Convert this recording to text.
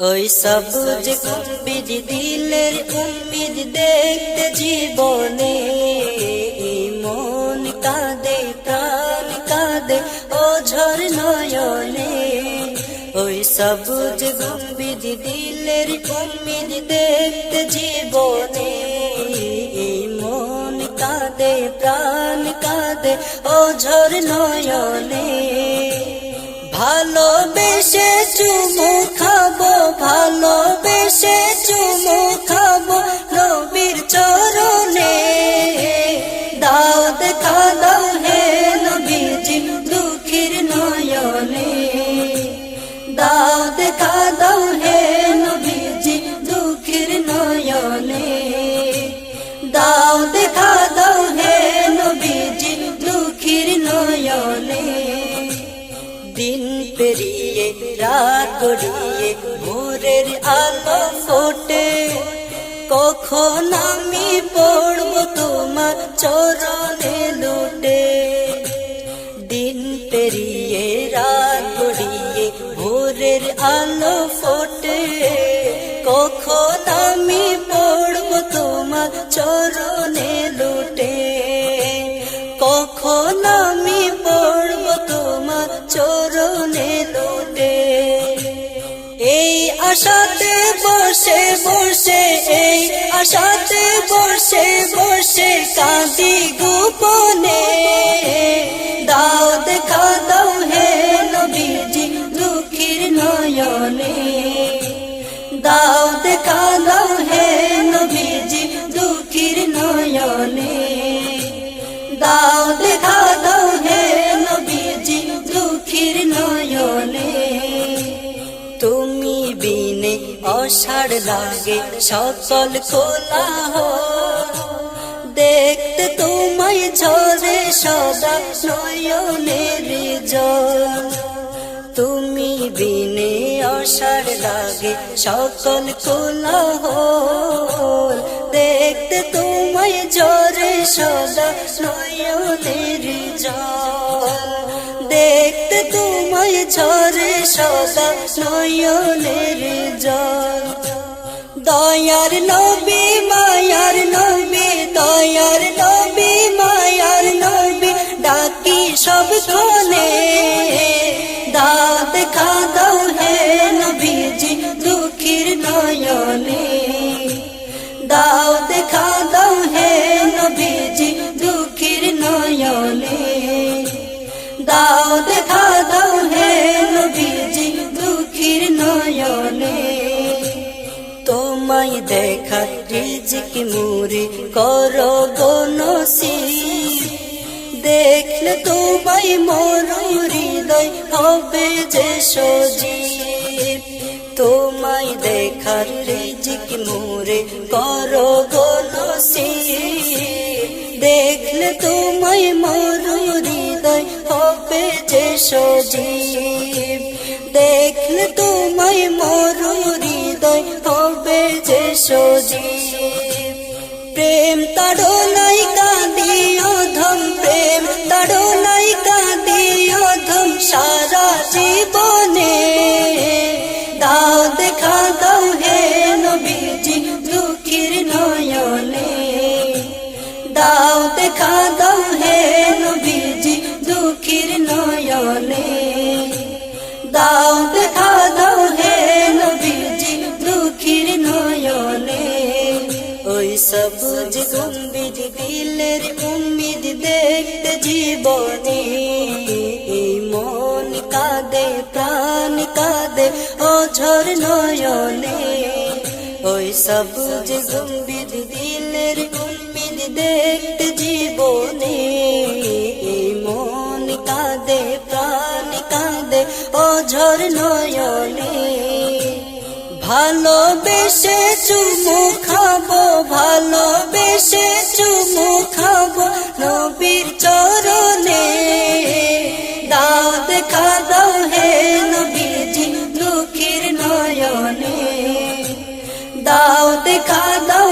ওই সবুজ গম্বুজ দিলের উম্মিদ দেখতে জীবনে মন কাঁদে প্রাণ কাঁদে ও ঝড় নয়নে। ওই সবুজ গম্বুজ দিলের উম্মিদ দেখতে জীবনে মন কাঁদে প্রাণ কাঁদে ও ঝড় নয়নে। ভালোবেসে চুমু খাবো ভালোবেসে চুমু খাবো নবীর চরণে। দাও দেখা দাও হে নবীজি দুঃখীর নয়নে। দাও দেখা দাও হে নবীজি দুঃখীর নয়নে। দাও দেখা দাও হে নবীজি দুঃখীর নয়নে। দিন পেরিয়ে রাত গড়িয়ে ভোরের আলো ফোটে কখন আমি পড়ব তোমার চরণে লুটে। দিন পেরিয়ে রাত গড়িয়ে ভোরের আলো ফোটে কখন আমি পড়ব তোমার চরণে লুটে। কখন আমি পড়ব তোমার চরণে লুটে। এই আশাতে বসে বসে এই আশাতে বসে বসে কাঁদি গোপনে। দাও দেখা দাও হে নবীজি দুঃখীর নয়নে। দাও দেখা দাও হে নবীজি দুঃখীর নয়নে। দাও দেখা দাও হে নবীজি দুঃখীর নয়নে। তুমি বিনে অসাড় লাগে সকল কোলাহল দেখতে তোমায় ঝরে সদা নয়নের জল। তুমি বিনে অসাড় লাগে সকল কোলাহল দেখতে তোমায় ঝরে সদা নয়নের জল। দেখতে তোমায় ঝরে সদা নয়নের জল। দয়ার নবী মায়ার নবী দয়ার নবী মায়ার নবী ডাকি সবক্ষণে। দাও দেখা দাও হে নবীজি দুঃখীর নয়নে। দাও দেখা দাও হে নবীজি দুঃখীর নয়নে। দাও দেখা দাও হে নবীজি দুঃখীর নয়নে। তোমায় দেখার রিজিক মুরে করো গো নসিব দেখলে তোমায় মোর হৃদয় হবে যে সজীব। তোমায় দেখার রিজিক মুরে করো গো নসিব দেখলে তোমায় মোর হৃদয় হবে যে সজীব। দেখলে তোমায় মোর হৃদয় হবে যে সজীব। প্রেম তাড়নাই কাঁদি অধম প্রেম তাড়নাই কাঁদি অধম সারা জীবনে। দাও দেখা দাও হে নবীজি দুঃখীর নয়নে। দাও দেখা দাও হে নবীজি দুঃখীর নয়নে। দাও দেখা দাও হে নবীজি দুঃখীর নয়নে। ওই সবুজ গম্বুজ দিলের উম্মিদ দেখতে জীবনে মন কাঁদে প্রাণ কাঁদে ও ঝড় নয়নে। ওই সবুজ গম্বুজ দিলের উম্মিদ দেখতে জীবনে মন কাঁদে প্রাণ কাঁদে ও ঝড় নয়নে। ভালোবেসে চুমু খাবো ভালোবেসে চুমু খাবো নবীর চরণে। দাও দেখা দাও হে নবীজি দুঃখীর নয়নে। দাও দেখা দাও